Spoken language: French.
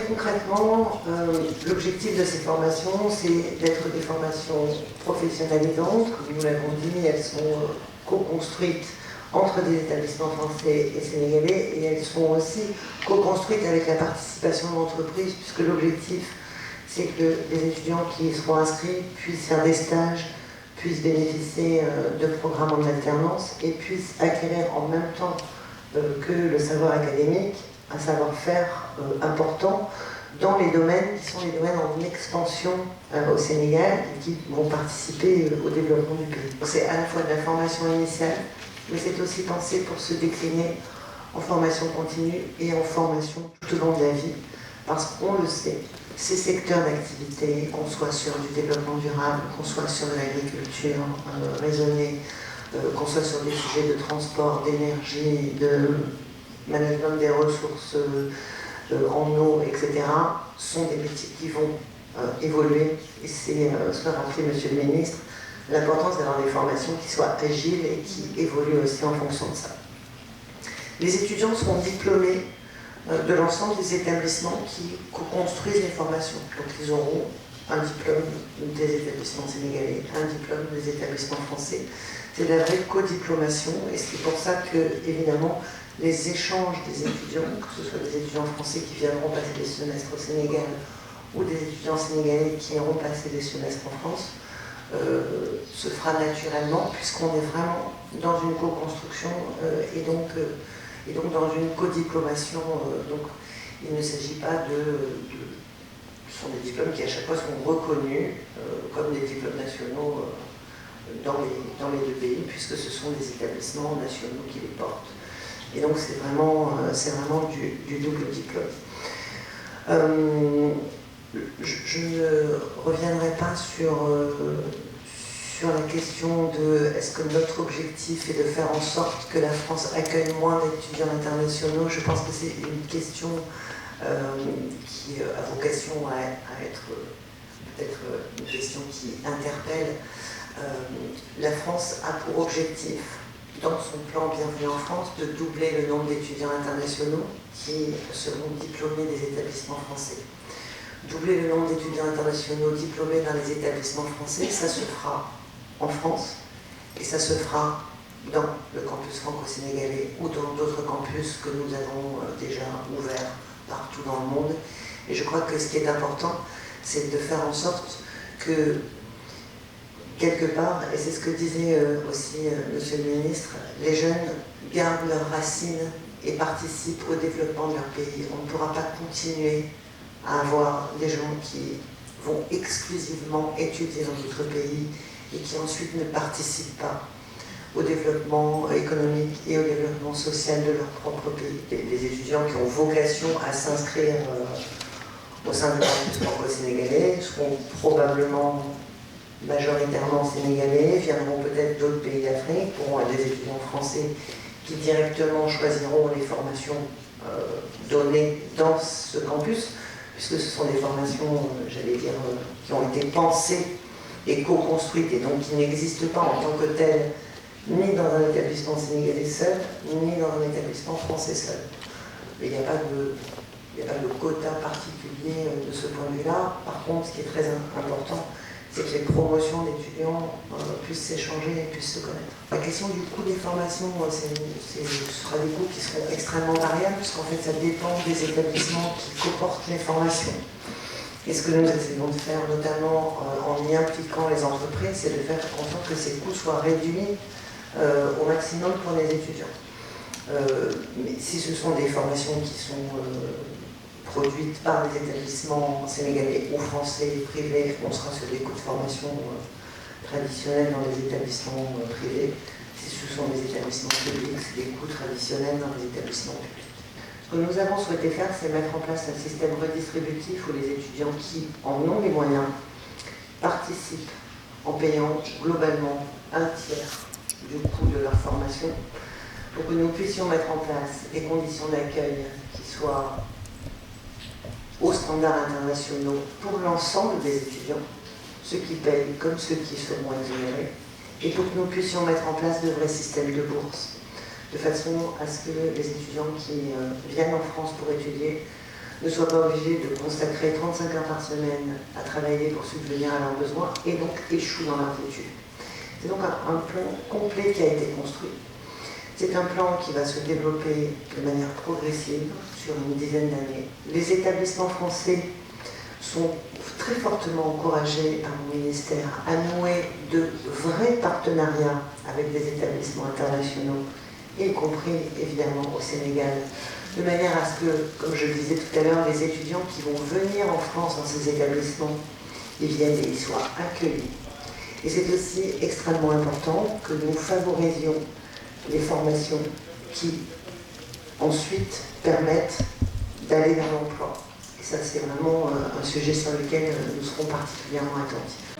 concrètement, l'objectif de ces formations, c'est d'être des formations professionnalisantes. Comme nous l'avons dit, elles sont co-construites entre des établissements français et sénégalais, et elles sont aussi co-construites avec la participation de l'entreprise, puisque l'objectif, c'est que les étudiants qui seront inscrits puissent faire des stages, puissent bénéficier de programmes en alternance et puissent acquérir en même temps que le savoir académique un savoir-faire important dans les domaines qui sont les domaines en expansion au Sénégal et qui vont participer au développement du pays. C'est à la fois de la formation initiale, mais c'est aussi pensé pour se décliner en formation continue et en formation tout au long de la vie, parce qu'on le sait, ces secteurs d'activité, qu'on soit sur du développement durable, qu'on soit sur de l'agriculture raisonnée, qu'on soit sur des sujets de transport, d'énergie, de management des ressources en eau, etc., sont des métiers qui vont évoluer. Et c'est ce qu'a rappelé Monsieur le Ministre, l'importance d'avoir des formations qui soient agiles et qui évoluent aussi en fonction de ça. Les étudiants seront diplômés de l'ensemble des établissements qui construisent les formations. Donc ils auront un diplôme des établissements sénégalais, un diplôme des établissements français. C'est de la vraie codiplomation et c'est pour ça que, évidemment, les échanges des étudiants, que ce soit des étudiants français qui viendront passer des semestres au Sénégal ou des étudiants sénégalais qui iront passer des semestres en France, se fera naturellement puisqu'on est vraiment dans une co-construction et donc dans une codiplomation. Donc il ne s'agit pas ce sont des diplômes qui à chaque fois sont reconnus comme des diplômes nationaux dans les deux pays, puisque ce sont des établissements nationaux qui les portent. Et donc c'est vraiment du double diplôme. Je ne reviendrai pas sur la question de est-ce que notre objectif est de faire en sorte que la France accueille moins d'étudiants internationaux. Je pense que c'est une question qui a vocation à être peut-être une question qui interpelle. La France a pour objectif, dans son plan Bienvenue en France, de doubler le nombre d'étudiants internationaux qui seront diplômés des établissements français. Doubler le nombre d'étudiants internationaux diplômés dans les établissements français, ça se fera en France et ça se fera dans le campus franco-sénégalais ou dans d'autres campus que nous avons déjà ouverts partout dans le monde. Et je crois que ce qui est important, c'est de faire en sorte que quelque part, et c'est ce que disait aussi Monsieur le Ministre, les jeunes gardent leurs racines et participent au développement de leur pays. On ne pourra pas continuer à avoir des gens qui vont exclusivement étudier dans notre pays et qui ensuite ne participent pas au développement économique et au développement social de leur propre pays. Les étudiants qui ont vocation à s'inscrire au sein du campus franco-sénégalais seront probablement majoritairement sénégalais, viendront peut-être d'autres pays d'Afrique, pourront être des étudiants français qui directement choisiront les formations données dans ce campus, puisque ce sont des formations, j'allais dire, qui ont été pensées et co-construites et donc qui n'existent pas en tant que telles, ni dans un établissement sénégalais seul, ni dans un établissement français seul. Il n'y a pas de quota particulier de ce point de vue-là. Par contre, ce qui est très important, c'est que les promotions d'étudiants puissent s'échanger et puissent se connaître. La question du coût des formations, ce sera des coûts qui seront extrêmement variables, puisqu'en fait ça dépend des établissements qui comportent les formations. Et ce que nous essayons de faire, notamment en y impliquant les entreprises, c'est de faire en sorte que ces coûts soient réduits au maximum pour les étudiants. Mais si ce sont des formations qui sont produites par les établissements sénégalais ou français privés, on sera sur des coûts de formation traditionnels dans les établissements privés. Si ce sont des établissements publics, c'est des coûts traditionnels dans les établissements publics. Ce que nous avons souhaité faire, c'est mettre en place un système redistributif où les étudiants qui en ont les moyens participent en payant globalement un tiers du coût de leur formation, pour que nous puissions mettre en place des conditions d'accueil qui soient aux standards internationaux pour l'ensemble des étudiants, ceux qui payent comme ceux qui seront exonérés, et pour que nous puissions mettre en place de vrais systèmes de bourse, de façon à ce que les étudiants qui viennent en France pour étudier ne soient pas obligés de consacrer 35 heures par semaine à travailler pour subvenir à leurs besoins et donc échouent dans leurs études. C'est donc un plan complet qui a été construit. C'est un plan qui va se développer de manière progressive sur une dizaine d'années. Les établissements français sont très fortement encouragés par mon ministère à nouer de vrais partenariats avec des établissements internationaux, y compris évidemment au Sénégal, de manière à ce que, comme je le disais tout à l'heure, les étudiants qui vont venir en France dans ces établissements, ils viennent et ils soient accueillis. Et c'est aussi extrêmement important que nous favorisions les formations qui ensuite permettent d'aller vers l'emploi. Et ça, c'est vraiment un sujet sur lequel nous serons particulièrement attentifs.